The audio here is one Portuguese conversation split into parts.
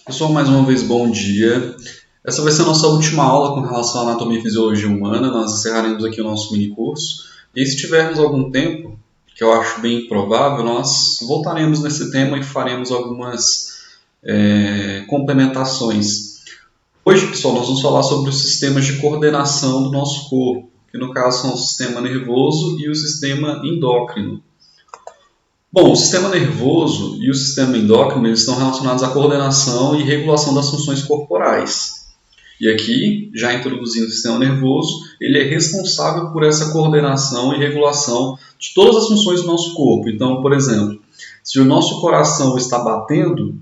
Pessoal, mais uma vez, bom dia. Essa vai ser a nossa última aula com relação à anatomia e fisiologia humana. Nós encerraremos aqui o nosso mini curso. E se tivermos algum tempo, que eu acho bem provável, nós voltaremos nesse tema e faremos algumas complementações. Hoje, pessoal, nós vamos falar sobre os sistemas de coordenação do nosso corpo, que no caso são o sistema nervoso e o sistema endócrino. Bom, o sistema nervoso e o sistema endócrino eles estão relacionados à coordenação e regulação das funções corporais. E aqui, já introduzindo o sistema nervoso, ele é responsável por essa coordenação e regulação de todas as funções do nosso corpo. Então, por exemplo, se o nosso coração está batendo,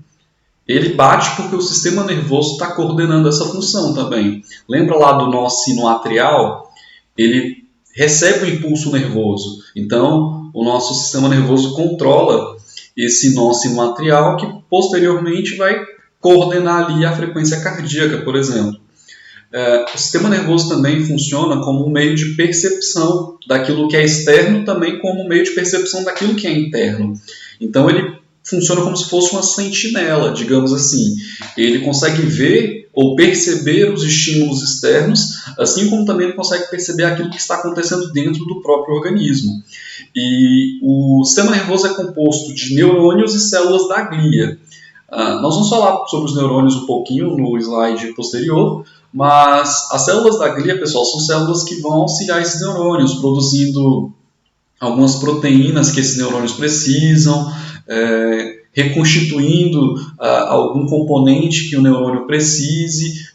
ele bate porque o sistema nervoso está coordenando essa função também. Lembra lá do nosso sino atrial? Ele recebe o impulso nervoso. Então, o nosso sistema nervoso controla esse nó sino atrial que posteriormente vai coordenar ali a frequência cardíaca, por exemplo. O sistema nervoso também funciona como um meio de percepção daquilo que é externo, também como um meio de percepção daquilo que é interno. Então, ele funciona como se fosse uma sentinela, digamos assim. Ele consegue ver ou perceber os estímulos externos, assim como também ele consegue perceber aquilo que está acontecendo dentro do próprio organismo. E o sistema nervoso é composto de neurônios e células da glia. Nós vamos falar sobre os neurônios um pouquinho no slide posterior, mas as células da glia, pessoal, são células que vão auxiliar esses neurônios, produzindo algumas proteínas que esses neurônios precisam, reconstituindo algum componente que o neurônio precise,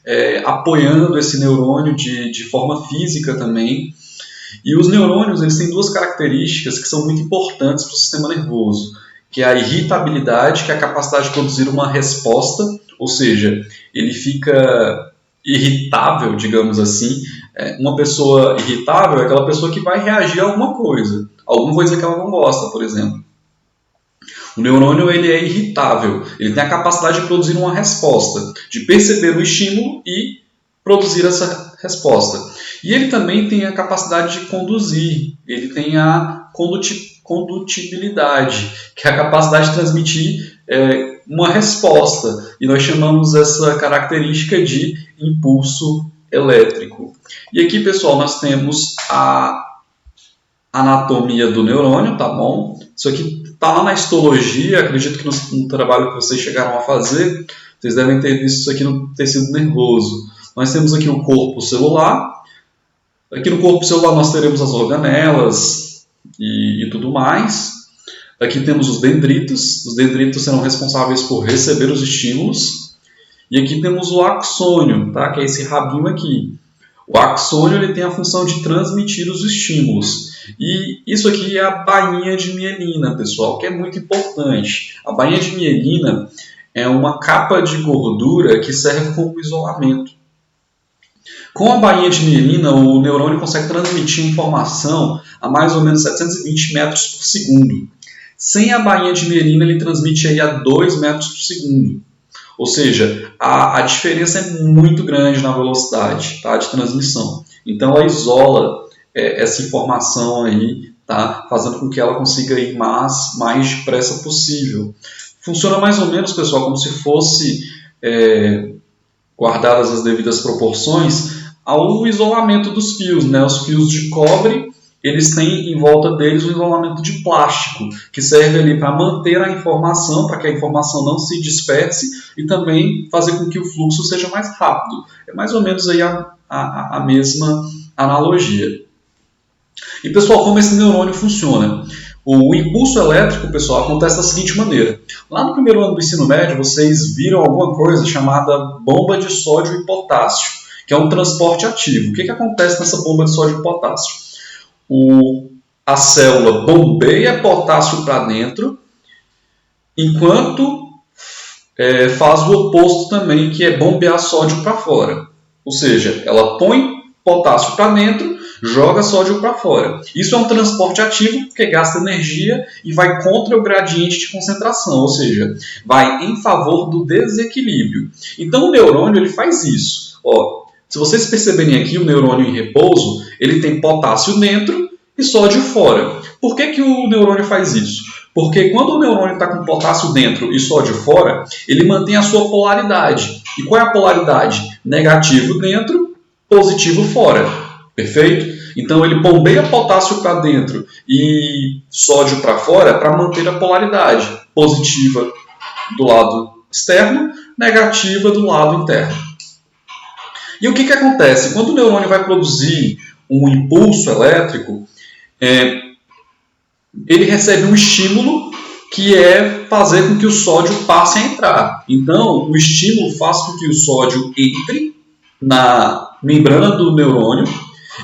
apoiando esse neurônio de forma física também. E os neurônios eles têm duas características que são muito importantes para o sistema nervoso, que é a irritabilidade, que é a capacidade de produzir uma resposta, ou seja, ele fica irritável, digamos assim. Uma pessoa irritável é aquela pessoa que vai reagir a alguma coisa que ela não gosta, por exemplo. O neurônio ele é irritável, ele tem a capacidade de produzir uma resposta, de perceber o estímulo e produzir essa resposta. E ele também tem a capacidade de conduzir, ele tem a condutibilidade, que é a capacidade de transmitir uma resposta. E nós chamamos essa característica de impulso elétrico. E aqui, pessoal, nós temos a anatomia do neurônio, tá bom? Isso aqui está lá na histologia, acredito que no trabalho que vocês chegaram a fazer, vocês devem ter visto isso aqui no tecido nervoso. Nós temos aqui o corpo celular. Aqui no corpo celular nós teremos as organelas e tudo mais. Aqui temos os dendritos. Os dendritos serão responsáveis por receber os estímulos. E aqui temos o axônio, tá? Que é esse rabinho aqui. O axônio ele tem a função de transmitir os estímulos. E isso aqui é a bainha de mielina, pessoal, que é muito importante. A bainha de mielina é uma capa de gordura que serve como isolamento. Com a bainha de mielina, o neurônio consegue transmitir informação a mais ou menos 720 metros por segundo. Sem a bainha de mielina, ele transmite aí a 2 metros por segundo. Ou seja, a diferença é muito grande na velocidade, tá, de transmissão. Então, ela isola essa informação aí, tá, fazendo com que ela consiga ir mais depressa possível. Funciona mais ou menos, pessoal, como se fosse, guardadas as devidas proporções, ao isolamento dos fios, né? Os fios de cobre, eles têm em volta deles um isolamento de plástico, que serve ali para manter a informação, para que a informação não se disperse e também fazer com que o fluxo seja mais rápido. É mais ou menos aí a mesma analogia. E, pessoal, como esse neurônio funciona? O impulso elétrico, pessoal, acontece da seguinte maneira. Lá no primeiro ano do ensino médio, vocês viram alguma coisa chamada bomba de sódio e potássio, que é um transporte ativo. O que acontece nessa bomba de sódio e potássio? A célula bombeia potássio para dentro, enquanto faz o oposto também, que é bombear sódio para fora. Ou seja, ela põe potássio para dentro, joga sódio para fora. Isso é um transporte ativo, porque gasta energia e vai contra o gradiente de concentração, ou seja, vai em favor do desequilíbrio. Então o neurônio ele faz isso. Se vocês perceberem aqui, o neurônio em repouso, ele tem potássio dentro e sódio fora. Por que que o neurônio faz isso? Porque quando o neurônio está com potássio dentro e sódio fora, ele mantém a sua polaridade. E qual é a polaridade? Negativo dentro, positivo fora. Perfeito? Então ele bombeia potássio para dentro e sódio para fora para manter a polaridade. Positiva do lado externo, negativa do lado interno. E o que acontece? Quando o neurônio vai produzir um impulso elétrico, ele recebe um estímulo que é fazer com que o sódio passe a entrar. Então, o estímulo faz com que o sódio entre na membrana do neurônio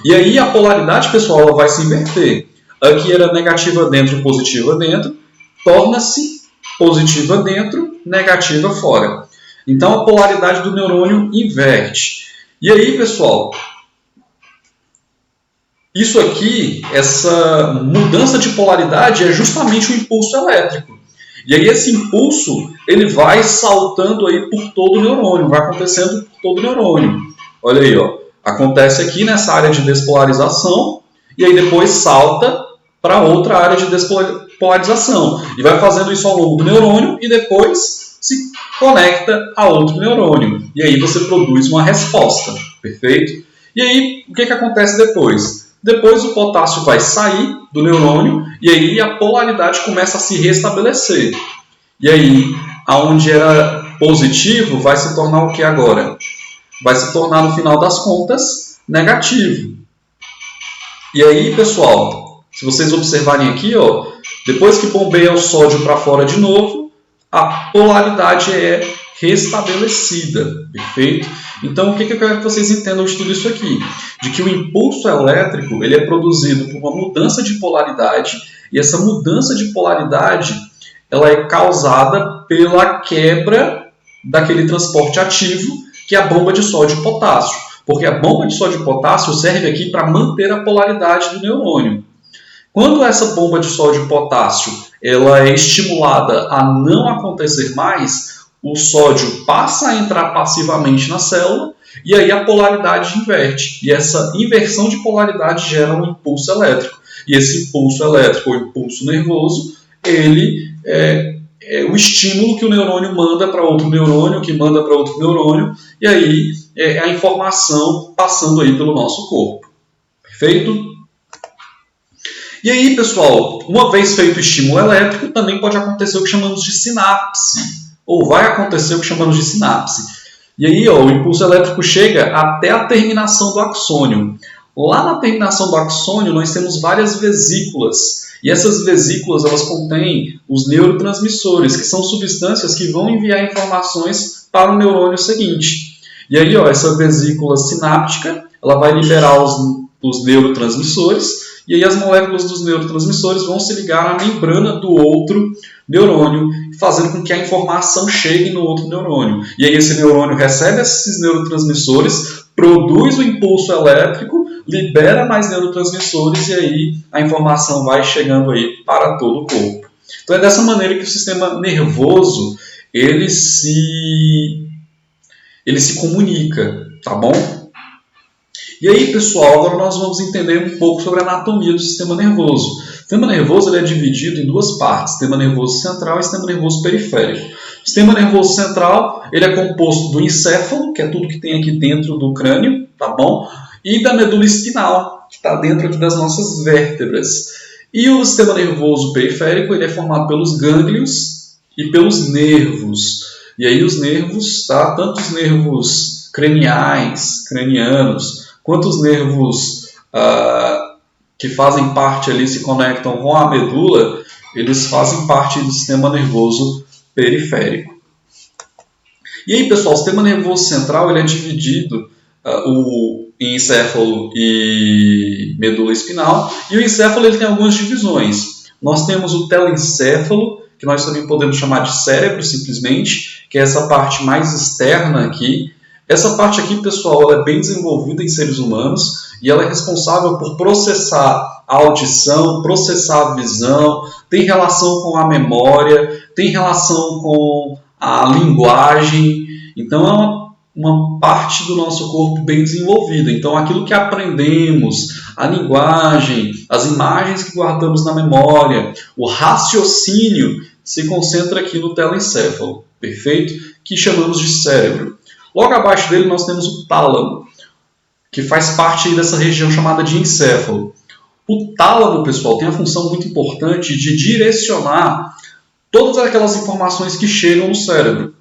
e aí a polaridade, pessoal, ela vai se inverter. Aqui era negativa dentro, positiva dentro, torna-se positiva dentro, negativa fora. Então, a polaridade do neurônio inverte. E aí, pessoal, isso aqui, essa mudança de polaridade é justamente o impulso elétrico. E aí esse impulso, ele vai saltando aí por todo o neurônio, vai acontecendo por todo o neurônio. Olha aí, ó, acontece aqui nessa área de despolarização e aí depois salta para outra área de despolarização. E vai fazendo isso ao longo do neurônio e depois se conecta a outro neurônio. E aí você produz uma resposta, perfeito? E aí, o que acontece depois? Depois o potássio vai sair do neurônio e aí a polaridade começa a se restabelecer. E aí, aonde era positivo, vai se tornar o que agora? Vai se tornar, no final das contas, negativo. E aí, pessoal, se vocês observarem aqui, ó, depois que bombeia o sódio para fora de novo, a polaridade é restabelecida, perfeito? Então, o que eu quero que vocês entendam de tudo isso aqui? De que o impulso elétrico ele é produzido por uma mudança de polaridade e essa mudança de polaridade ela é causada pela quebra daquele transporte ativo que é a bomba de sódio e potássio. Porque a bomba de sódio e potássio serve aqui para manter a polaridade do neurônio. Quando essa bomba de sódio e potássio ela é estimulada a não acontecer mais, o sódio passa a entrar passivamente na célula e aí a polaridade inverte. E essa inversão de polaridade gera um impulso elétrico. E esse impulso elétrico, ou impulso nervoso, ele é o estímulo que o neurônio manda para outro neurônio, que manda para outro neurônio, e aí é a informação passando aí pelo nosso corpo. Perfeito? E aí, pessoal, uma vez feito o estímulo elétrico, também pode acontecer o que chamamos de sinapse. Ou vai acontecer o que chamamos de sinapse. E aí, ó, o impulso elétrico chega até a terminação do axônio. Lá na terminação do axônio, nós temos várias vesículas. E essas vesículas, elas contêm os neurotransmissores, que são substâncias que vão enviar informações para o neurônio seguinte. E aí, ó, essa vesícula sináptica, ela vai liberar os neurotransmissores, e aí as moléculas dos neurotransmissores vão se ligar na membrana do outro neurônio, fazendo com que a informação chegue no outro neurônio. E aí esse neurônio recebe esses neurotransmissores, produz o impulso elétrico, libera mais neurotransmissores e aí a informação vai chegando aí para todo o corpo. Então é dessa maneira que o sistema nervoso ele se comunica, tá bom? E aí, pessoal, agora nós vamos entender um pouco sobre a anatomia do sistema nervoso. O sistema nervoso ele é dividido em duas partes, sistema nervoso central e sistema nervoso periférico. O sistema nervoso central ele é composto do encéfalo, que é tudo que tem aqui dentro do crânio, tá bom? E da medula espinal, que está dentro aqui das nossas vértebras. E o sistema nervoso periférico ele é formado pelos gânglios e pelos nervos. E aí os nervos, tá? Tanto os nervos cranianos, quanto os nervos que fazem parte ali, se conectam com a medula, eles fazem parte do sistema nervoso periférico. E aí, pessoal, o sistema nervoso central ele é dividido em encéfalo e medula espinal, e o encéfalo ele tem algumas divisões. Nós temos o telencéfalo, que nós também podemos chamar de cérebro, simplesmente, que é essa parte mais externa aqui. Essa parte aqui, pessoal, ela é bem desenvolvida em seres humanos e ela é responsável por processar a audição, processar a visão, tem relação com a memória, tem relação com a linguagem. Então, uma parte do nosso corpo bem desenvolvida. Então, aquilo que aprendemos, a linguagem, as imagens que guardamos na memória, o raciocínio se concentra aqui no telencéfalo, perfeito? Que chamamos de cérebro. Logo abaixo dele nós temos o tálamo, que faz parte aí dessa região chamada de encéfalo. O tálamo, pessoal, tem a função muito importante de direcionar todas aquelas informações que chegam no cérebro,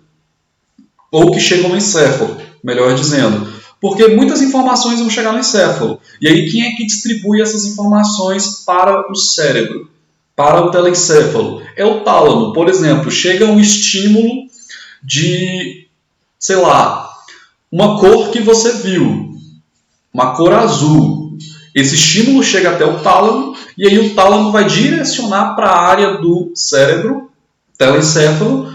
ou que chegam no encéfalo, melhor dizendo. Porque muitas informações vão chegar no encéfalo. E aí quem é que distribui essas informações para o cérebro, para o telencéfalo? É o tálamo. Por exemplo, chega um estímulo de, sei lá, uma cor que você viu, uma cor azul. Esse estímulo chega até o tálamo e aí o tálamo vai direcionar para a área do cérebro, telencéfalo,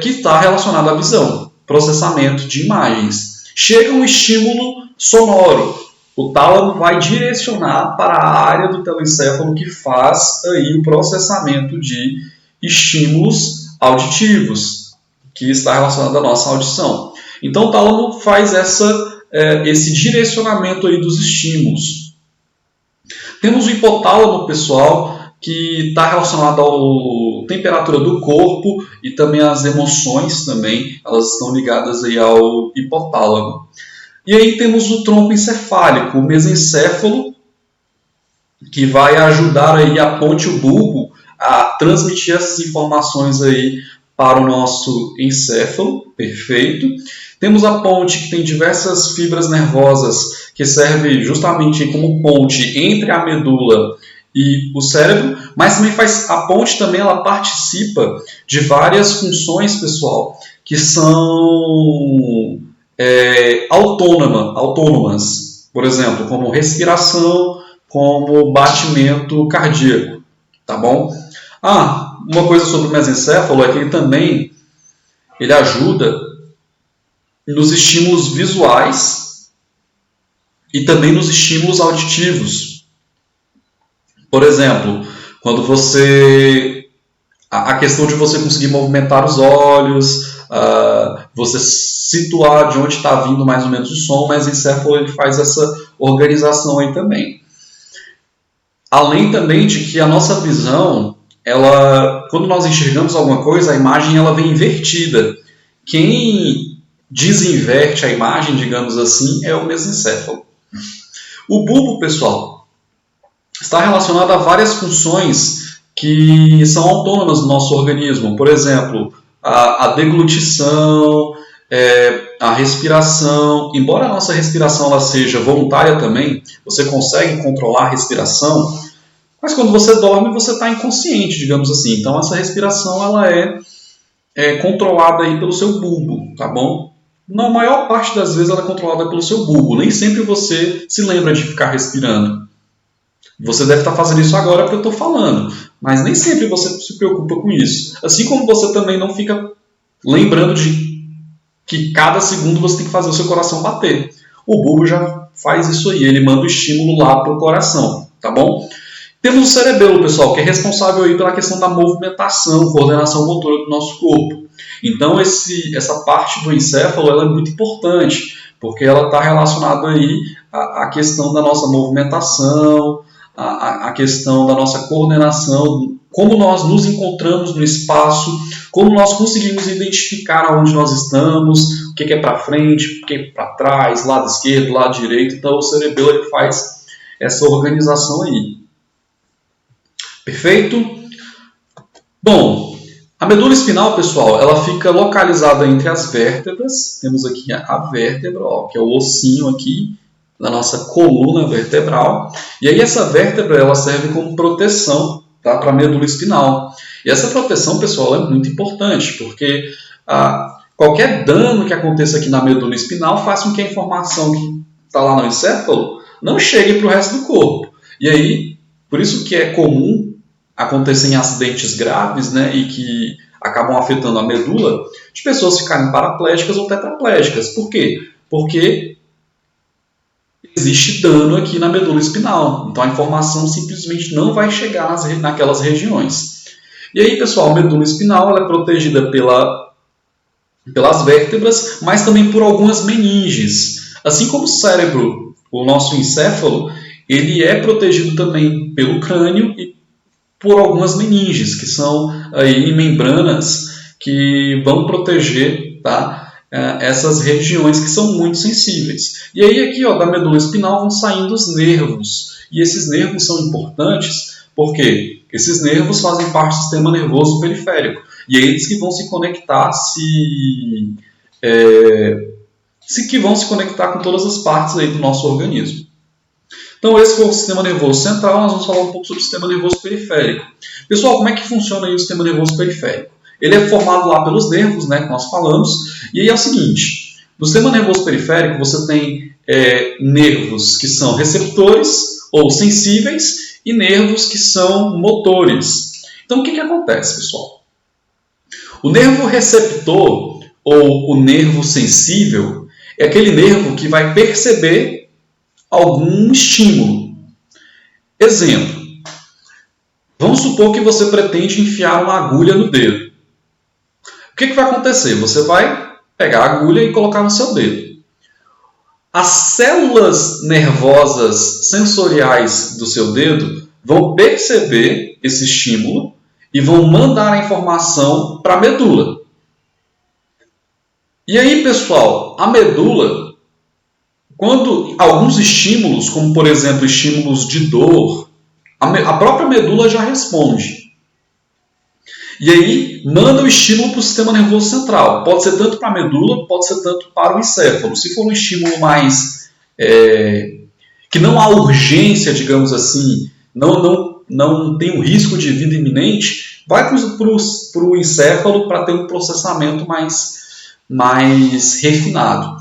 que está relacionada à visão, processamento de imagens. Chega um estímulo sonoro, o tálamo vai direcionar para a área do telencéfalo que faz aí o processamento de estímulos auditivos, que está relacionado à nossa audição. Então o tálamo faz esse direcionamento aí dos estímulos. Temos o hipotálamo, pessoal, que está relacionado à temperatura do corpo e também às emoções também, elas estão ligadas aí ao hipotálamo. E aí temos o tronco encefálico, o mesencéfalo, que vai ajudar aí a ponte e o bulbo a transmitir essas informações aí para o nosso encéfalo, perfeito. Temos a ponte, que tem diversas fibras nervosas, que serve justamente como ponte entre a medula e o cérebro, mas também a ponte também ela participa de várias funções, pessoal, que são autônomas, por exemplo, como respiração, como batimento cardíaco, tá bom? Uma coisa sobre o mesencéfalo é que ele ajuda nos estímulos visuais e também nos estímulos auditivos. Por exemplo, quando a questão de você conseguir movimentar os olhos, você situar de onde está vindo mais ou menos o som, mas o encéfalo ele faz essa organização aí também. Além também de que a nossa visão, quando nós enxergamos alguma coisa, a imagem ela vem invertida. Quem desinverte a imagem, digamos assim, é o mesencéfalo. O bulbo, pessoal, está relacionado a várias funções que são autônomas do nosso organismo. Por exemplo, a deglutição, a respiração. Embora a nossa respiração ela seja voluntária também, você consegue controlar a respiração, mas quando você dorme você está inconsciente, digamos assim. Então essa respiração ela é controlada aí pelo seu bulbo, tá bom? Na maior parte das vezes ela é controlada pelo seu bulbo. Nem sempre você se lembra de ficar respirando. Você deve estar fazendo isso agora porque eu estou falando, mas nem sempre você se preocupa com isso. Assim como você também não fica lembrando de que cada segundo você tem que fazer o seu coração bater. O bulbo já faz isso aí, ele manda o estímulo lá para o coração, tá bom? Temos o cerebelo, pessoal, que é responsável aí pela questão da movimentação, coordenação motora do nosso corpo. Então essa parte do encéfalo ela é muito importante, porque ela está relacionada aí à questão da nossa movimentação, a questão da nossa coordenação, como nós nos encontramos no espaço, como nós conseguimos identificar aonde nós estamos, o que é para frente, o que é para trás, lado esquerdo, lado direito. Então o cerebelo ele faz essa organização aí. Perfeito? Bom, a medula espinal, pessoal, ela fica localizada entre as vértebras. Temos aqui a vértebra, que é o ossinho aqui da nossa coluna vertebral. E aí essa vértebra ela serve como proteção, tá, para a medula espinal. E essa proteção, pessoal, é muito importante, porque qualquer dano que aconteça aqui na medula espinal faz com que a informação que está lá no encéfalo não chegue para o resto do corpo. E aí, por isso que é comum acontecer em acidentes graves, né, e que acabam afetando a medula, de pessoas ficarem paraplégicas ou tetraplégicas. Por quê? Porque existe dano aqui na medula espinal. Então a informação simplesmente não vai chegar naquelas regiões. E aí, pessoal, a medula espinal ela é protegida pela pelas vértebras, mas também por algumas meninges. Assim como o cérebro, o nosso encéfalo, ele é protegido também pelo crânio e por algumas meninges, que são aí membranas que vão proteger, tá, essas regiões que são muito sensíveis. E aí aqui, ó, da medula espinal vão saindo os nervos. E esses nervos são importantes porque esses nervos fazem parte do sistema nervoso periférico. E é eles que vão se conectar, que vão se conectar com todas as partes aí do nosso organismo. Então esse foi o sistema nervoso central, nós vamos falar um pouco sobre o sistema nervoso periférico. Pessoal, como é que funciona aí o sistema nervoso periférico? Ele é formado lá pelos nervos, né, que nós falamos, e aí é o seguinte, no sistema nervoso periférico você tem nervos que são receptores ou sensíveis e nervos que são motores. Então o que acontece, pessoal? O nervo receptor ou o nervo sensível é aquele nervo que vai perceber algum estímulo. Exemplo, vamos supor que você pretende enfiar uma agulha no dedo. O que vai acontecer? Você vai pegar a agulha e colocar no seu dedo. As células nervosas sensoriais do seu dedo vão perceber esse estímulo e vão mandar a informação para a medula. E aí, pessoal, a medula, quando alguns estímulos, como por exemplo estímulos de dor, a própria medula já responde. E aí manda o estímulo para o sistema nervoso central. Pode ser tanto para a medula, pode ser tanto para o encéfalo. Se for um estímulo mais que não há urgência, digamos assim, não tem um risco de vida iminente, vai para o encéfalo para ter um processamento mais refinado.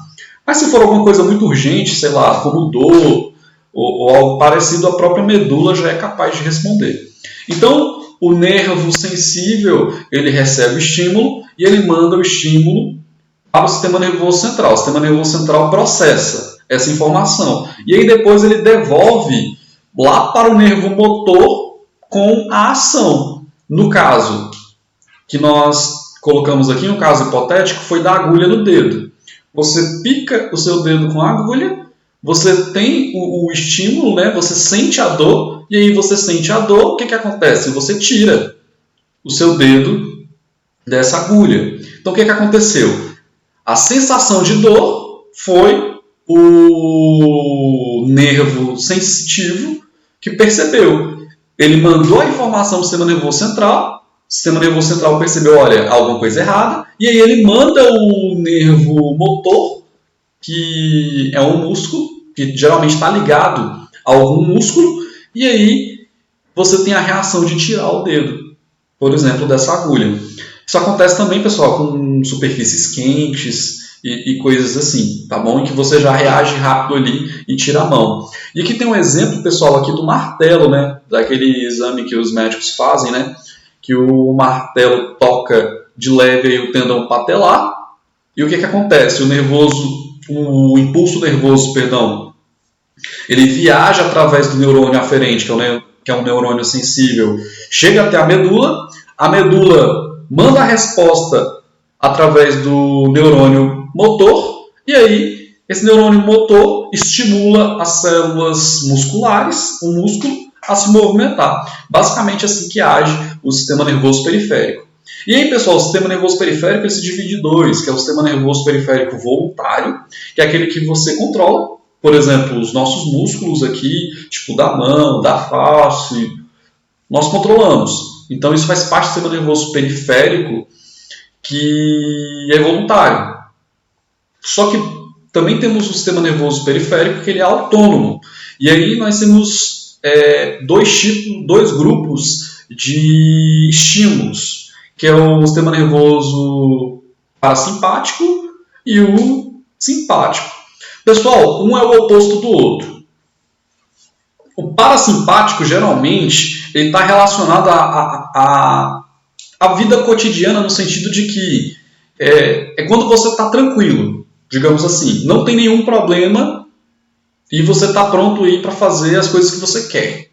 Mas se for alguma coisa muito urgente, sei lá, como dor ou algo parecido, a própria medula já é capaz de responder. Então, o nervo sensível, ele recebe o estímulo e ele manda o estímulo para o sistema nervoso central. O sistema nervoso central processa essa informação. E aí depois ele devolve lá para o nervo motor com a ação. No caso que nós colocamos aqui, no caso hipotético, foi da agulha no dedo. Você pica o seu dedo com a agulha, você tem o estímulo, né? Você sente a dor, e aí você sente a dor, o que acontece? Você tira o seu dedo dessa agulha. Então o que aconteceu? A sensação de dor foi o nervo sensitivo que percebeu. Ele mandou a informação para o sistema nervoso central, o sistema nervoso central percebeu, olha, alguma coisa errada, e aí ele manda o nervo motor, que é um músculo, que geralmente está ligado a algum músculo, e aí você tem a reação de tirar o dedo, por exemplo, dessa agulha. Isso acontece também, pessoal, com superfícies quentes e coisas assim, tá bom? Em que você já reage rápido ali e tira a mão. E aqui tem um exemplo, pessoal, aqui do martelo, né? Daquele exame que os médicos fazem, né? Que o martelo toca de leve aí o tendão patelar, e o que acontece? O impulso nervoso, ele viaja através do neurônio aferente, que é um neurônio sensível, chega até a medula manda a resposta através do neurônio motor, e aí esse neurônio motor estimula as células musculares, o músculo, a se movimentar. Basicamente assim que age o sistema nervoso periférico. E aí, pessoal, o sistema nervoso periférico ele se divide em dois, que é o sistema nervoso periférico voluntário, que é aquele que você controla, por exemplo, os nossos músculos aqui, tipo da mão, da face, nós controlamos. Então isso faz parte do sistema nervoso periférico, que é voluntário. Só que também temos o sistema nervoso periférico, que ele é autônomo. E aí nós temos dois grupos de estímulos, que é o sistema nervoso parasimpático e o simpático. Pessoal, um é o oposto do outro. O parasimpático, geralmente, ele está relacionado à vida cotidiana, no sentido de que é quando você está tranquilo, digamos assim, não tem nenhum problema e você está pronto aí para fazer as coisas que você quer.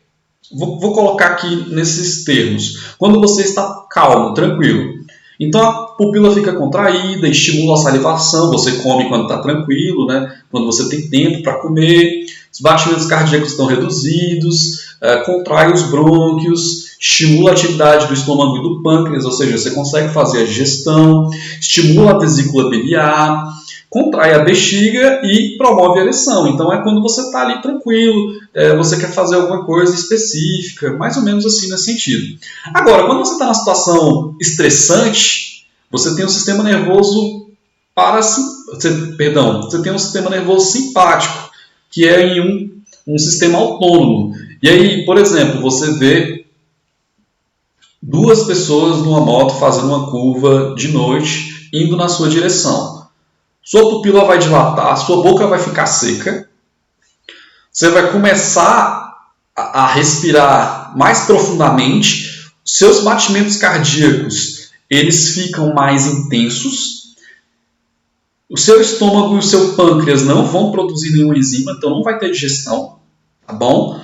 Vou colocar aqui nesses termos. Quando você está calmo, tranquilo. Então a pupila fica contraída, estimula a salivação, você come quando está tranquilo, né? Quando você tem tempo para comer, os batimentos cardíacos estão reduzidos, contrai os brônquios, estimula a atividade do estômago e do pâncreas, ou seja, você consegue fazer a digestão, estimula a vesícula biliar, contrai a bexiga e promove a ereção. Então é quando você está ali tranquilo, você quer fazer alguma coisa específica, mais ou menos assim nesse sentido. Agora, quando você está numa situação estressante, você tem um sistema nervoso você tem um sistema nervoso simpático, que é em um sistema autônomo. E aí, por exemplo, você vê duas pessoas numa moto fazendo uma curva de noite, indo na sua direção. Sua pupila vai dilatar, sua boca vai ficar seca, você vai começar a respirar mais profundamente, seus batimentos cardíacos eles ficam mais intensos, o seu estômago e o seu pâncreas não vão produzir nenhuma enzima, então não vai ter digestão, tá bom?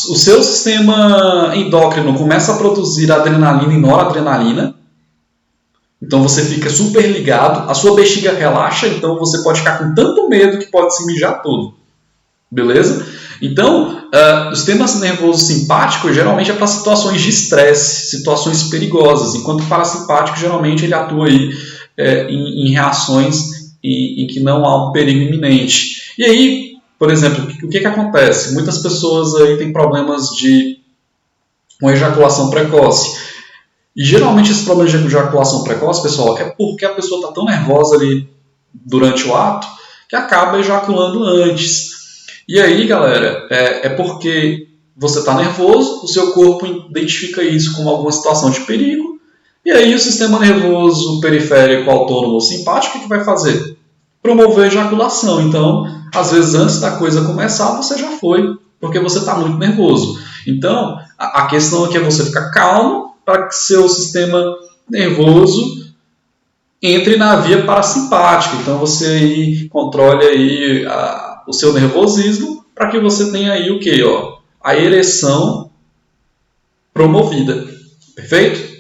O seu sistema endócrino começa a produzir adrenalina e noradrenalina, então você fica super ligado, a sua bexiga relaxa, então você pode ficar com tanto medo que pode se mijar todo, beleza? Então, o sistema nervoso simpático geralmente é para situações de estresse, situações perigosas, enquanto o parasimpático geralmente ele atua aí, em reações em que não há um perigo iminente. E aí, por exemplo, o que acontece? Muitas pessoas aí têm problemas com ejaculação precoce. E geralmente esse problema de ejaculação precoce, pessoal, é porque a pessoa está tão nervosa ali durante o ato que acaba ejaculando antes. E aí, galera, é porque você está nervoso, o seu corpo identifica isso como alguma situação de perigo, e aí o sistema nervoso periférico autônomo ou simpático, o que vai fazer? Promover a ejaculação. Então, às vezes antes da coisa começar, você já foi, porque você está muito nervoso. Então, a questão aqui é você ficar calmo para que seu sistema nervoso entre na via parasimpática. Então, você aí controle aí o seu nervosismo para que você tenha aí o quê? A ereção promovida. Perfeito?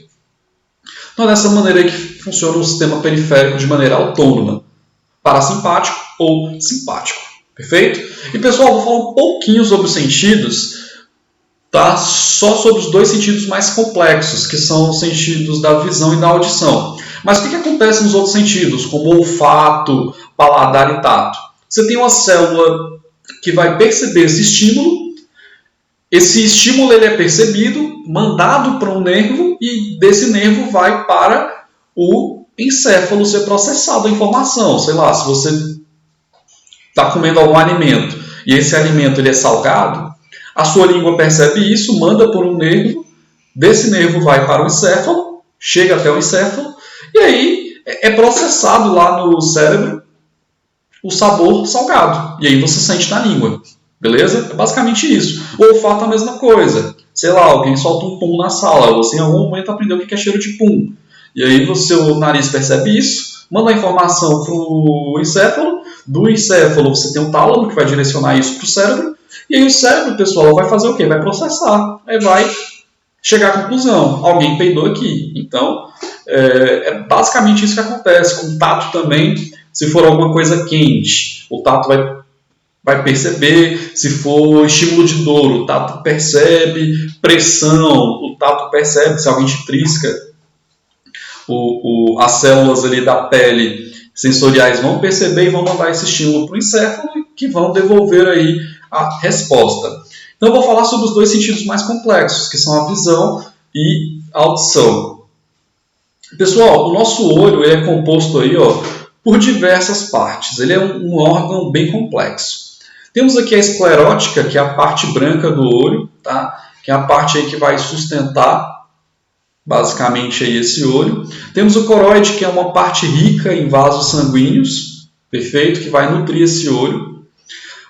Então, dessa maneira aí que funciona o sistema periférico de maneira autônoma. Parasimpático ou simpático. Perfeito? E, pessoal, vou falar um pouquinho sobre os sentidos, tá? Só sobre os dois sentidos mais complexos, que são os sentidos da visão e da audição. Mas o que acontece nos outros sentidos, como olfato, paladar e tato? Você tem uma célula que vai perceber esse estímulo ele é percebido, mandado para um nervo, e desse nervo vai para o encéfalo ser processado a informação. Sei lá, se você está comendo algum alimento e esse alimento ele é salgado, a sua língua percebe isso, manda por um nervo, desse nervo vai para o encéfalo, chega até o encéfalo, e aí é processado lá no cérebro o sabor salgado. E aí você sente na língua. Beleza? É basicamente isso. O olfato é a mesma coisa. Sei lá, alguém solta um pum na sala, você em algum momento aprendeu o que é cheiro de pum. E aí o seu nariz percebe isso, manda a informação para o encéfalo, do encéfalo você tem um tálamo que vai direcionar isso para o cérebro, e aí o cérebro, pessoal, vai fazer o quê? Vai processar, aí vai chegar à conclusão, alguém peidou aqui. Então, é basicamente isso que acontece. Com o tato também, se for alguma coisa quente, o tato vai perceber. Se for estímulo de dor, o tato percebe. Pressão, o tato percebe. Se alguém te trisca, as células ali da pele sensoriais vão perceber e vão mandar esse estímulo para o encéfalo, que vão devolver aí a resposta. Então eu vou falar sobre os dois sentidos mais complexos, que são a visão e a audição. Pessoal, o nosso olho é composto aí, por diversas partes. Ele é um órgão bem complexo. Temos aqui a esclerótica, que é a parte branca do olho, tá? Que é a parte aí que vai sustentar basicamente aí esse olho. Temos o coroide, que é uma parte rica em vasos sanguíneos, perfeito, que vai nutrir esse olho.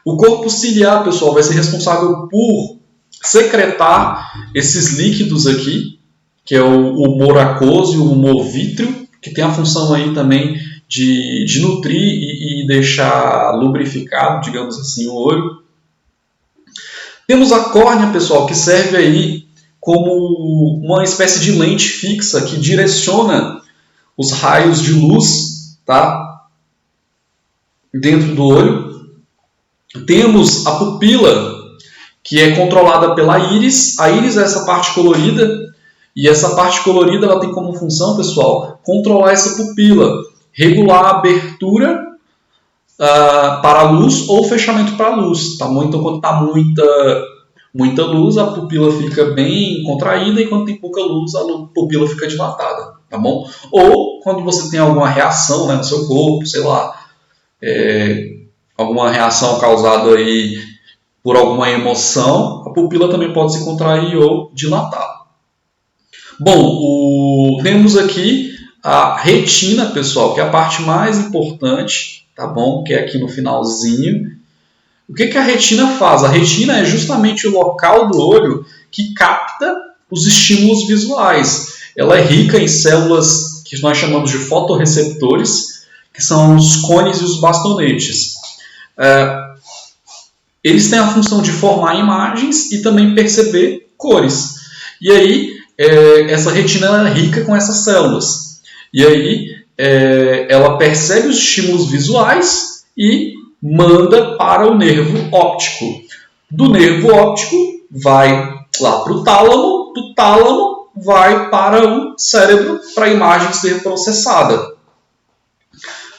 O corpo ciliar, pessoal, vai ser responsável por secretar esses líquidos aqui, que é o humor aquoso e o humor vítreo, que tem a função aí também de nutrir e deixar lubrificado, digamos assim, o olho. Temos a córnea, pessoal, que serve aí como uma espécie de lente fixa que direciona os raios de luz, tá, dentro do olho. Temos a pupila, que é controlada pela íris. A íris é essa parte colorida, e essa parte colorida ela tem como função, pessoal, controlar essa pupila, regular a abertura para a luz ou fechamento para a luz. Tá? Então, quando está muita luz, a pupila fica bem contraída, e quando tem pouca luz, a pupila fica dilatada. Tá bom? Ou quando você tem alguma reação, né, no seu corpo, sei lá, alguma reação causada aí por alguma emoção, a pupila também pode se contrair ou dilatar. Bom, temos aqui a retina, pessoal, que é a parte mais importante, tá bom? Que é aqui no finalzinho. O que a retina faz? A retina é justamente o local do olho que capta os estímulos visuais. Ela é rica em células que nós chamamos de fotorreceptores, que são os cones e os bastonetes. Eles têm a função de formar imagens e também perceber cores. E aí, essa retina ela é rica com essas células. E aí, ela percebe os estímulos visuais e manda para o nervo óptico. Do nervo óptico, vai lá para o tálamo, do tálamo vai para o cérebro para a imagem ser processada.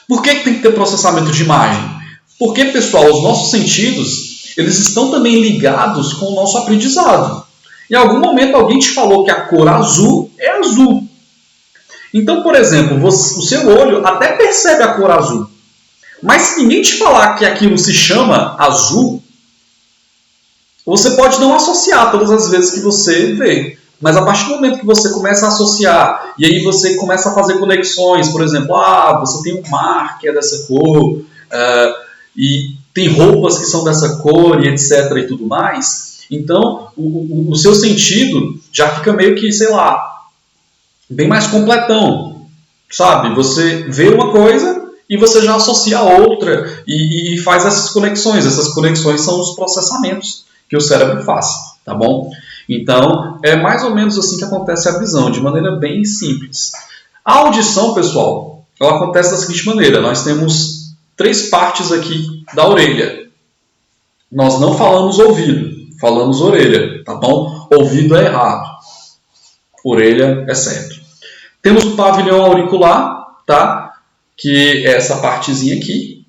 Por que tem que ter processamento de imagem? Porque, pessoal, os nossos sentidos eles estão também ligados com o nosso aprendizado. Em algum momento alguém te falou que a cor azul é azul. Então, por exemplo, o seu olho até percebe a cor azul. Mas se ninguém te falar que aquilo se chama azul, você pode não associar todas as vezes que você vê. Mas a partir do momento que você começa a associar, e aí você começa a fazer conexões, por exemplo, você tem um mar que é dessa cor, e tem roupas que são dessa cor, e etc. e tudo mais, então o seu sentido já fica meio que, sei lá, bem mais completão, sabe? Você vê uma coisa e você já associa a outra e faz essas conexões. Essas conexões são os processamentos que o cérebro faz, tá bom? Então, é mais ou menos assim que acontece a visão, de maneira bem simples. A audição, pessoal, ela acontece da seguinte maneira. Nós temos 3 partes aqui da orelha. Nós não falamos ouvido, falamos orelha, tá bom? Ouvido é errado. Orelha é certo. Temos o pavilhão auricular, tá? Que é essa partezinha aqui,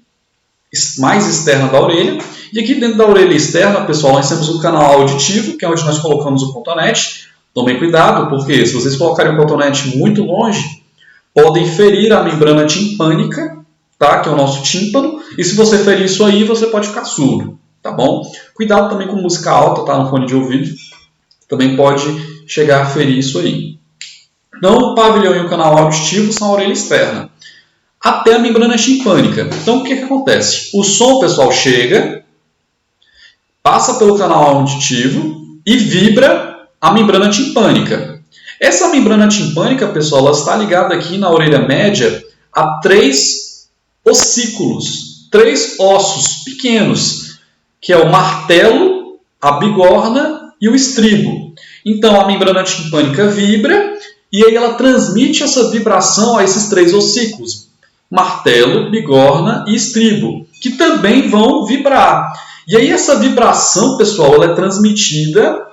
mais externa da orelha. E aqui dentro da orelha externa, pessoal, nós temos o canal auditivo, que é onde nós colocamos o cotonete. Tomem cuidado, porque se vocês colocarem o cotonete muito longe, podem ferir a membrana timpânica, tá? Que é o nosso tímpano. E se você ferir isso aí, você pode ficar surdo, tá bom? Cuidado também com música alta, tá? No fone de ouvido. Também pode chegar a ferir isso aí. Então, o pavilhão e o canal auditivo são a orelha externa, até a membrana timpânica. Então, o que acontece? O som, pessoal, chega, passa pelo canal auditivo e vibra a membrana timpânica. Essa membrana timpânica, pessoal, ela está ligada aqui na orelha média a 3 ossículos, 3 ossos pequenos, que é o martelo, a bigorna e o estribo. Então, a membrana timpânica vibra e aí ela transmite essa vibração a esses 3 ossículos, martelo, bigorna e estribo, que também vão vibrar. E aí essa vibração, pessoal, ela é transmitida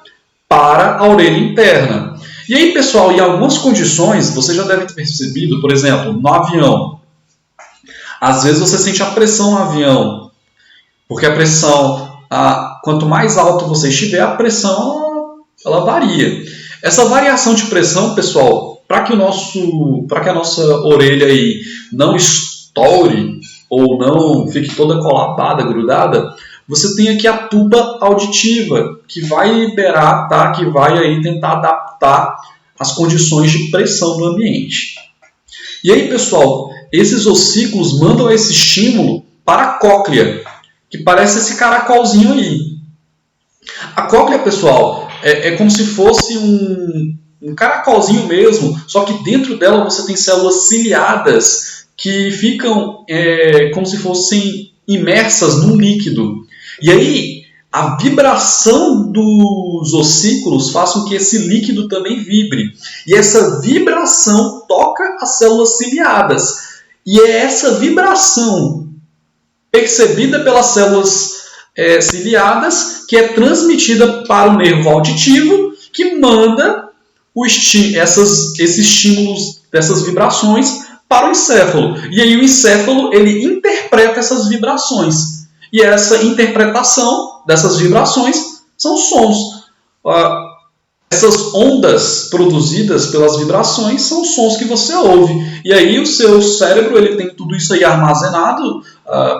para a orelha interna. E aí, pessoal, em algumas condições, você já deve ter percebido, por exemplo, no avião. Às vezes você sente a pressão no avião, porque a pressão, quanto mais alto você estiver, a pressão ela varia. Essa variação de pressão, pessoal, para que a nossa orelha aí não estoure ou não fique toda colabada, grudada, você tem aqui a tuba auditiva, que vai liberar, tá? Que vai aí tentar adaptar as condições de pressão do ambiente. E aí, pessoal, esses ossículos mandam esse estímulo para a cóclea, que parece esse caracolzinho aí. A cóclea, pessoal, é como se fosse um caracolzinho mesmo, só que dentro dela você tem células ciliadas que ficam como se fossem imersas num líquido. E aí, a vibração dos ossículos faz com que esse líquido também vibre. E essa vibração toca as células ciliadas. E é essa vibração percebida pelas células ciliadas que é transmitida para o nervo auditivo, que manda esses estímulos dessas vibrações para o encéfalo. E aí o encéfalo ele interpreta essas vibrações. E essa interpretação dessas vibrações são sons. Essas ondas produzidas pelas vibrações são sons que você ouve. E aí o seu cérebro ele tem tudo isso aí armazenado.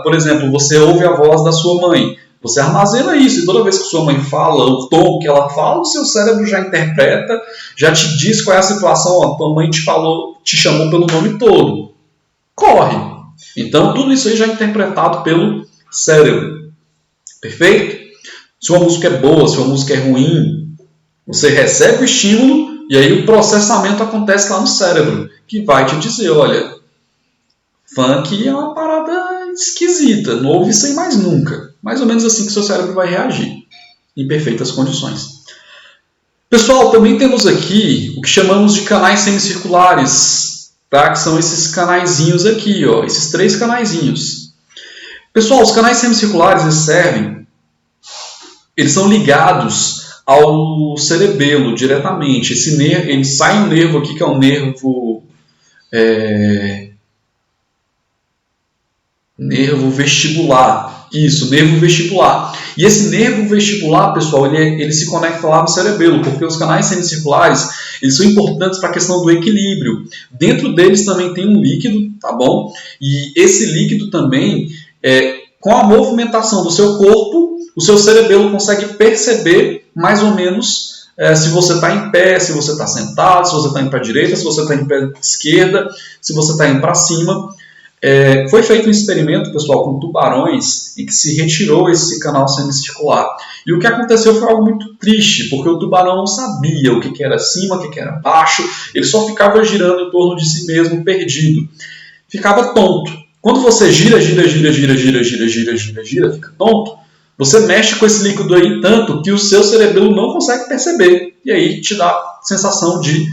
Por exemplo, você ouve a voz da sua mãe. Você armazena isso, e toda vez que sua mãe fala, o tom que ela fala, o seu cérebro já interpreta, já te diz qual é a situação. Tua mãe te chamou pelo nome todo. Corre! Então, tudo isso aí já é interpretado pelo cérebro. Perfeito? Se uma música é boa, se uma música é ruim, você recebe o estímulo, e aí o processamento acontece lá no cérebro, que vai te dizer, olha, funk é uma parada esquisita, não ouve isso aí mais nunca. Mais ou menos assim que o seu cérebro vai reagir, em perfeitas condições. Pessoal, também temos aqui o que chamamos de canais semicirculares, tá? Que são esses canaizinhos aqui, ó, esses 3 canaizinhos. Pessoal, os canais semicirculares eles são ligados ao cerebelo diretamente. Ele sai um nervo aqui, que é um nervo vestibular. Isso, nervo vestibular. E esse nervo vestibular, pessoal, ele se conecta lá no cerebelo, porque os canais semicirculares, eles são importantes para a questão do equilíbrio. Dentro deles também tem um líquido, tá bom? E esse líquido também, com a movimentação do seu corpo, o seu cerebelo consegue perceber mais ou menos se você está em pé, se você está sentado, se você está indo para a direita, se você está indo para a esquerda, se você está indo para cima. Foi feito um experimento, pessoal, com tubarões em que se retirou esse canal semicircular. E o que aconteceu foi algo muito triste, porque o tubarão não sabia o que era cima, o que era baixo, ele só ficava girando em torno de si mesmo, perdido. Ficava tonto. Quando você gira, fica tonto, você mexe com esse líquido aí tanto que o seu cerebelo não consegue perceber. E aí te dá sensação de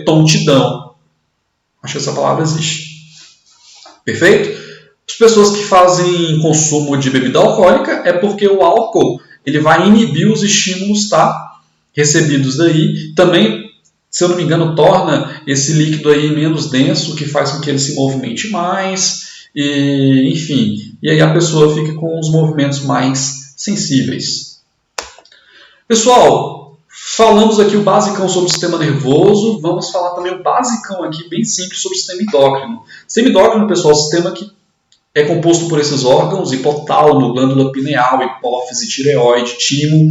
tontidão. Acho que essa palavra existe. Perfeito? As pessoas que fazem consumo de bebida alcoólica é porque o álcool ele vai inibir os estímulos, tá? Recebidos daí. Também, se eu não me engano, torna esse líquido aí menos denso, que faz com que ele se movimente mais. E, enfim, e aí a pessoa fica com os movimentos mais sensíveis. Pessoal, falamos aqui o basicão sobre o sistema nervoso, vamos falar também o basicão aqui, bem simples, sobre o sistema endócrino. O sistema endócrino, pessoal, é um sistema que é composto por esses órgãos: hipotálamo, glândula pineal, hipófise, tireoide, timo,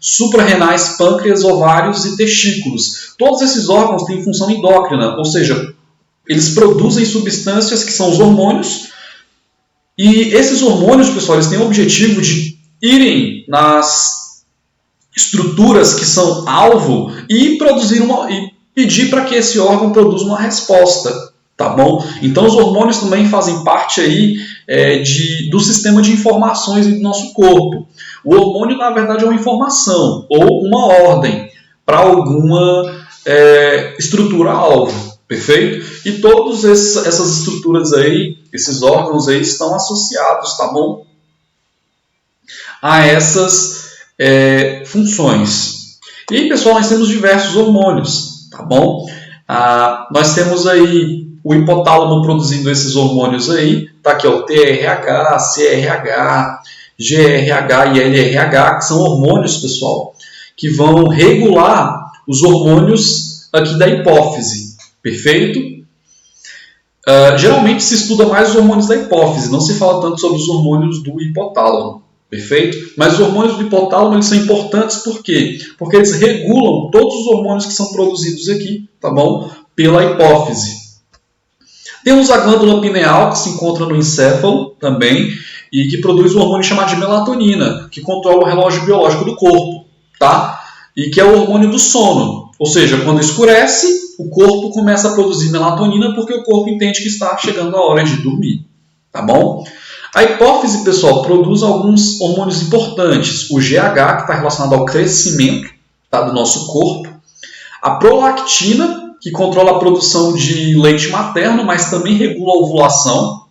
suprarrenais, pâncreas, ovários e testículos. Todos esses órgãos têm função endócrina, ou seja, eles produzem substâncias que são os hormônios, e esses hormônios, pessoal, eles têm o objetivo de irem nas estruturas que são alvo e pedir para que esse órgão produza uma resposta, tá bom? Então os hormônios também fazem parte aí do sistema de informações do nosso corpo. O hormônio, na verdade, é uma informação ou uma ordem para alguma estrutura alvo. Perfeito? E todas essas estruturas aí, esses órgãos aí estão associados, tá bom? A essas funções. E aí, pessoal, nós temos diversos hormônios, tá bom? Nós temos aí o hipotálamo produzindo esses hormônios aí, tá aqui, ó, TRH, CRH, GRH e LRH, que são hormônios, pessoal, que vão regular os hormônios aqui da hipófise. Perfeito? Geralmente se estuda mais os hormônios da hipófise, não se fala tanto sobre os hormônios do hipotálamo. Perfeito? Mas os hormônios do hipotálamo eles são importantes por quê? Porque eles regulam todos os hormônios que são produzidos aqui, tá bom? Pela hipófise. Temos a glândula pineal, que se encontra no encéfalo também, e que produz um hormônio chamado de melatonina, que controla o relógio biológico do corpo, tá? E que é o hormônio do sono. Ou seja, quando escurece, o corpo começa a produzir melatonina porque o corpo entende que está chegando a hora de dormir, tá bom? A hipófise, pessoal, produz alguns hormônios importantes. O GH, que está relacionado ao crescimento, tá, do nosso corpo. A prolactina, que controla a produção de leite materno, mas também regula a ovulação.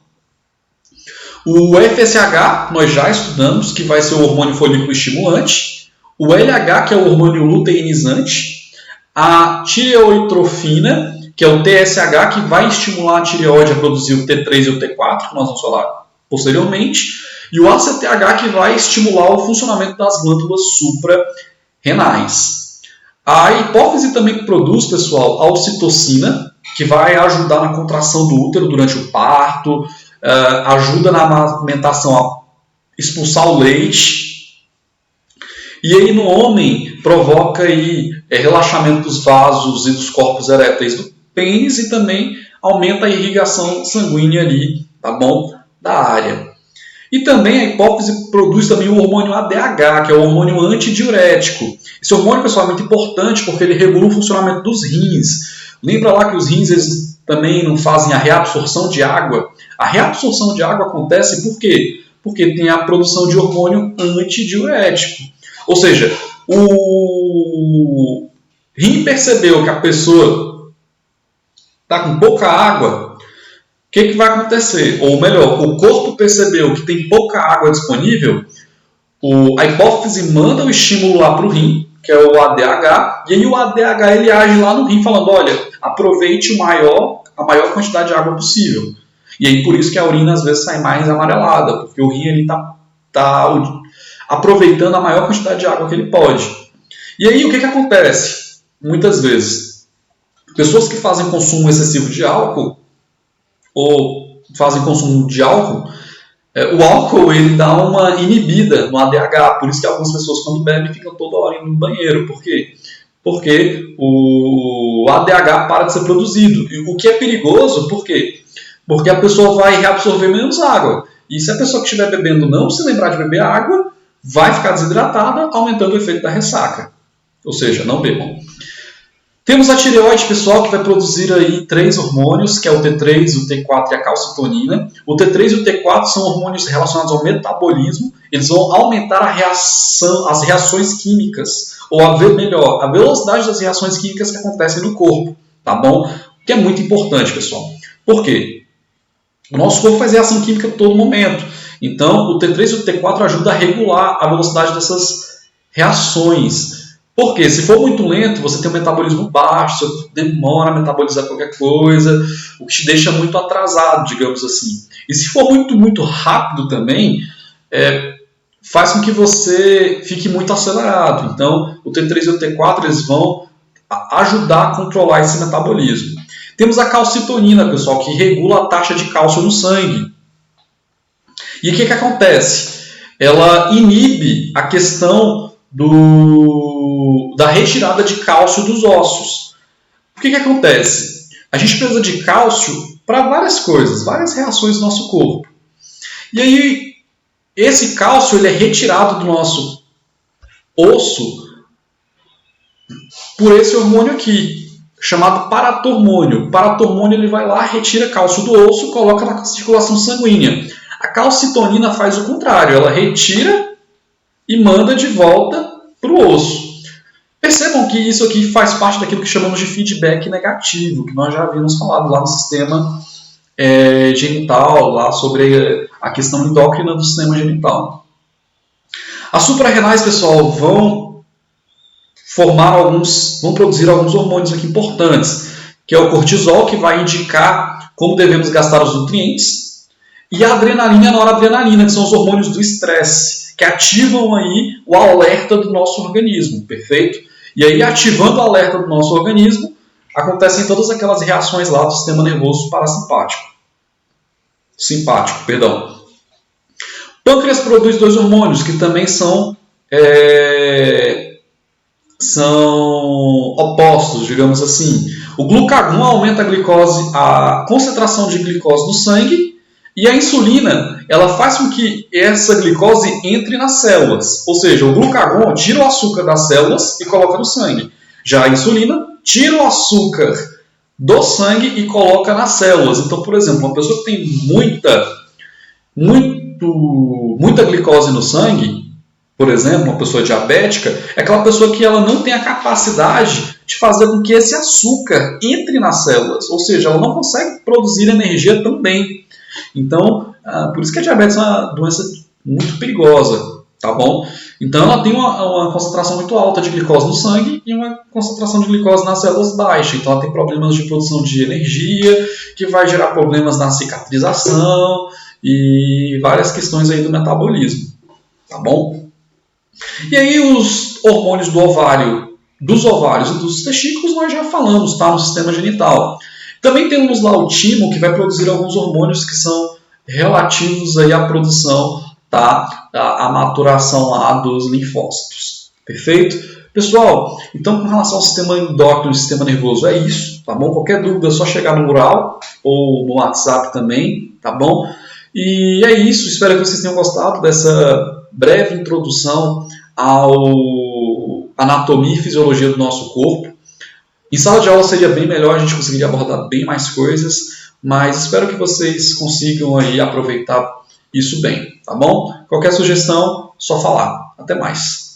O FSH, nós já estudamos, que vai ser o hormônio folículo estimulante. O LH, que é o hormônio luteinizante. A tireoitrofina, que é o TSH, que vai estimular a tireoide a produzir o T3 e o T4, que nós vamos falar posteriormente. E o ACTH, que vai estimular o funcionamento das glândulas suprarrenais. A hipófise também produz, pessoal, a ocitocina, que vai ajudar na contração do útero durante o parto, ajuda na amamentação a expulsar o leite. E aí no homem provoca aí, relaxamento dos vasos e dos corpos eréteis do pênis e também aumenta a irrigação sanguínea ali, tá bom? Da área. E também a hipófise produz também o hormônio ADH, que é o hormônio antidiurético. Esse hormônio, pessoal, é muito importante porque ele regula o funcionamento dos rins. Lembra lá que os rins eles também não fazem a reabsorção de água? A reabsorção de água acontece por quê? Porque tem a produção de hormônio antidiurético. Ou seja, o rim percebeu que a pessoa está com pouca água. O que vai acontecer? Ou melhor, o corpo percebeu que tem pouca água disponível, a hipófise manda o estímulo lá para o rim, que é o ADH, e aí o ADH ele age lá no rim falando, olha, aproveite a maior quantidade de água possível. E aí por isso que a urina às vezes sai mais amarelada, porque o rim está aproveitando a maior quantidade de água que ele pode. E aí o que acontece? Muitas vezes, pessoas que fazem consumo excessivo de álcool, ou fazem consumo de álcool, o álcool ele dá uma inibida no ADH, por isso que algumas pessoas quando bebem ficam toda hora indo no banheiro. Por quê? Porque o ADH para de ser produzido, o que é perigoso, por quê? Porque a pessoa vai reabsorver menos água, e se a pessoa que estiver bebendo não se lembrar de beber água, vai ficar desidratada, aumentando o efeito da ressaca, ou seja, não bebam. Temos a tireoide, pessoal, que vai produzir aí 3 hormônios, que é o T3, o T4 e a calcitonina. O T3 e o T4 são hormônios relacionados ao metabolismo. Eles vão aumentar as reações químicas, ou a velocidade das reações químicas que acontecem no corpo, tá bom? O que é muito importante, pessoal. Por quê? O nosso corpo faz reação química a todo momento. Então, o T3 e o T4 ajudam a regular a velocidade dessas reações. Porque se for muito lento, você tem um metabolismo baixo, seu corpo demora a metabolizar qualquer coisa, o que te deixa muito atrasado, digamos assim. E se for muito, muito rápido também, faz com que você fique muito acelerado. Então, o T3 e o T4 eles vão ajudar a controlar esse metabolismo. Temos a calcitonina, pessoal, que regula a taxa de cálcio no sangue. E o que acontece? Ela inibe a questão da retirada de cálcio dos ossos. O que acontece? A gente precisa de cálcio para várias coisas, várias reações do nosso corpo. E aí, esse cálcio ele é retirado do nosso osso por esse hormônio aqui, chamado paratormônio. O paratormônio ele vai lá, retira cálcio do osso e coloca na circulação sanguínea. A calcitonina faz o contrário, ela retira e manda de volta para o osso. Percebam que isso aqui faz parte daquilo que chamamos de feedback negativo, que nós já havíamos falado lá no sistema genital, lá sobre a questão endócrina do sistema genital. As suprarrenais, pessoal, vão produzir alguns hormônios aqui importantes, que é o cortisol, que vai indicar como devemos gastar os nutrientes, e a adrenalina e a noradrenalina, que são os hormônios do estresse, que ativam aí o alerta do nosso organismo, perfeito? E aí, ativando o alerta do nosso organismo, acontecem todas aquelas reações lá do sistema nervoso parasimpático. O pâncreas produz 2 hormônios, que também são opostos, digamos assim. O glucagon aumenta a concentração de glicose no sangue, e a insulina, ela faz com que essa glicose entre nas células. Ou seja, o glucagon tira o açúcar das células e coloca no sangue. Já a insulina tira o açúcar do sangue e coloca nas células. Então, por exemplo, uma pessoa que tem muita glicose no sangue, por exemplo, uma pessoa diabética, é aquela pessoa que ela não tem a capacidade de fazer com que esse açúcar entre nas células, ou seja, ela não consegue produzir energia tão bem. Então, por isso que a diabetes é uma doença muito perigosa, tá bom? Então, ela tem uma concentração muito alta de glicose no sangue e uma concentração de glicose nas células baixa. Então, ela tem problemas de produção de energia, que vai gerar problemas na cicatrização e várias questões aí do metabolismo, tá bom? E aí, os hormônios dos ovários e dos testículos, nós já falamos, tá? No sistema genital. Também temos lá o timo, que vai produzir alguns hormônios que são relativos aí à produção, tá? A maturação lá dos linfócitos. Perfeito? Pessoal, então com relação ao sistema endócrino e sistema nervoso é isso, tá bom? Qualquer dúvida é só chegar no mural ou no WhatsApp também, tá bom? E é isso, espero que vocês tenham gostado dessa breve introdução ao anatomia e fisiologia do nosso corpo. Em sala de aula seria bem melhor, a gente conseguiria abordar bem mais coisas, mas espero que vocês consigam aí aproveitar isso bem, tá bom? Qualquer sugestão, só falar. Até mais.